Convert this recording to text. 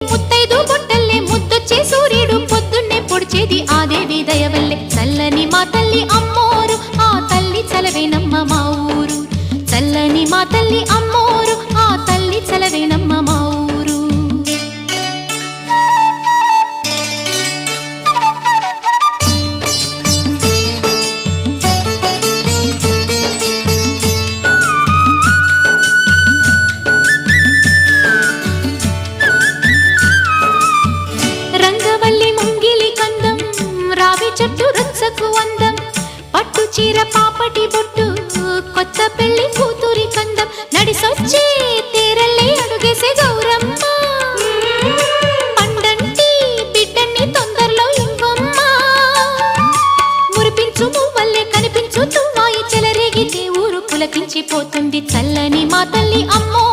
ముత్తైదు బొట్టల్లే ముద్దొచ్చే సూర్యుడు పొద్దున్నే పొడిచేది ఆ దేవి దయవల్లే చల్లని మా తల్లి అమ్మోరు ఆ తల్లి చలవేనమ్మ మా ఊరు చల్లని మా తల్లి అమ్మోరు ఆ తల్లి చలవేనమ్మ మా ఊరు చెట్టు రచ్చకు అందం పట్టు చీర పాపటి బొట్టు కొత్త పెళ్లి కూతురి కందం నడిసొచ్చే తీరల్లే అడుగేసే గౌరమ్మ పండంటి బిడ్డన్ని తొందరలో ఇంకొమ్మ మురిపించు మువ్వల్లే కనిపించు తుమ్మాయి చెలరేగితే ఊరు పులకించిపోతుంది చల్లని మా తల్లి అమ్మో